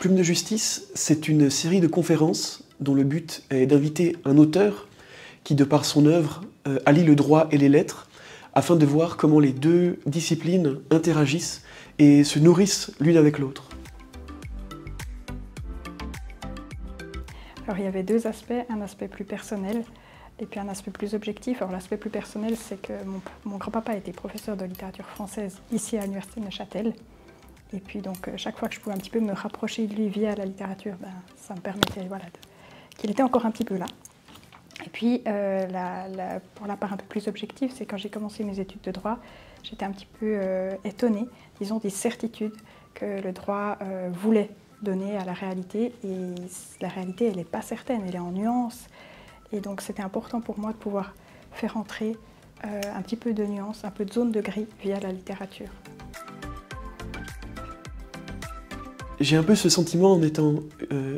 Plume de Justice, c'est une série de conférences dont le but est d'inviter un auteur qui, de par son œuvre, allie le droit et les lettres, afin de voir comment les deux disciplines interagissent et se nourrissent l'une avec l'autre. Alors il y avait deux aspects, un aspect plus personnel et puis un aspect plus objectif. Alors l'aspect plus personnel, c'est que mon grand-papa était professeur de littérature française ici à l'université de Neuchâtel. Et puis donc chaque fois que je pouvais un petit peu me rapprocher de lui via la littérature, ça me permettait qu'il était encore un petit peu là. Et puis pour la part un peu plus objective, c'est quand j'ai commencé mes études de droit, j'étais un petit peu étonnée, disons, des certitudes que le droit voulait donner à la réalité. Et la réalité, elle n'est pas certaine, elle est en nuances. Et donc c'était important pour moi de pouvoir faire entrer un petit peu de nuances, un peu de zone de gris via la littérature. J'ai un peu ce sentiment en étant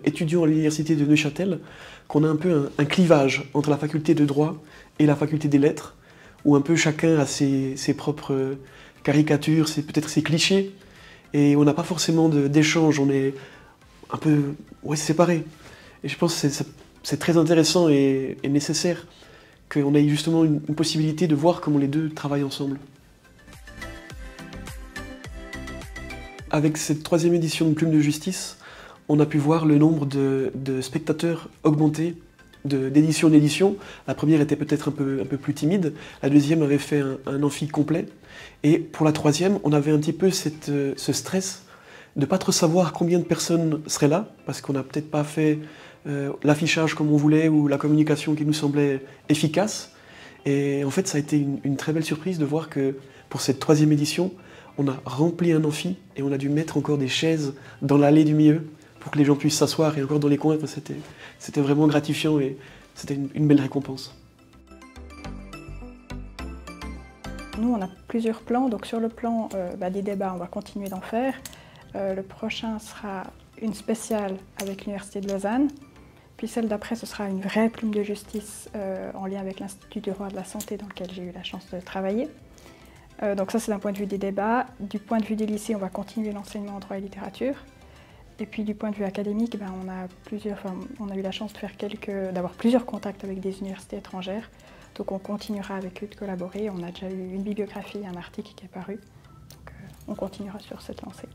étudiant à l'université de Neuchâtel qu'on a un peu un clivage entre la faculté de droit et la faculté des lettres, où un peu chacun a ses propres caricatures, peut-être ses clichés, et on n'a pas forcément d'échange, on est un peu séparés. Et je pense que c'est très intéressant et nécessaire qu'on ait justement une possibilité de voir comment les deux travaillent ensemble. Avec cette troisième édition de Plume de Justice, on a pu voir le nombre de spectateurs augmenter d'édition en édition. La première était peut-être un peu plus timide, la deuxième avait fait un amphi complet, et pour la troisième, on avait un petit peu ce stress de ne pas trop savoir combien de personnes seraient là, parce qu'on n'a peut-être pas fait l'affichage comme on voulait ou la communication qui nous semblait efficace. Et en fait, ça a été une très belle surprise de voir que pour cette troisième édition, on a rempli un amphi et on a dû mettre encore des chaises dans l'allée du milieu pour que les gens puissent s'asseoir, et encore dans les coins. C'était vraiment gratifiant et c'était une belle récompense. Nous, on a plusieurs plans. Donc sur le plan des débats, on va continuer d'en faire. Le prochain sera une spéciale avec l'Université de Lausanne. Puis celle d'après, ce sera une vraie plume de justice en lien avec l'Institut du droit de la santé dans lequel j'ai eu la chance de travailler. Donc ça, c'est d'un point de vue des débats. Du point de vue des lycées, on va continuer l'enseignement en droit et littérature. Et puis du point de vue académique, on a eu la chance d'avoir plusieurs contacts avec des universités étrangères. Donc on continuera avec eux de collaborer. On a déjà eu une bibliographie, un article qui est paru. Donc on continuera sur cette lancée.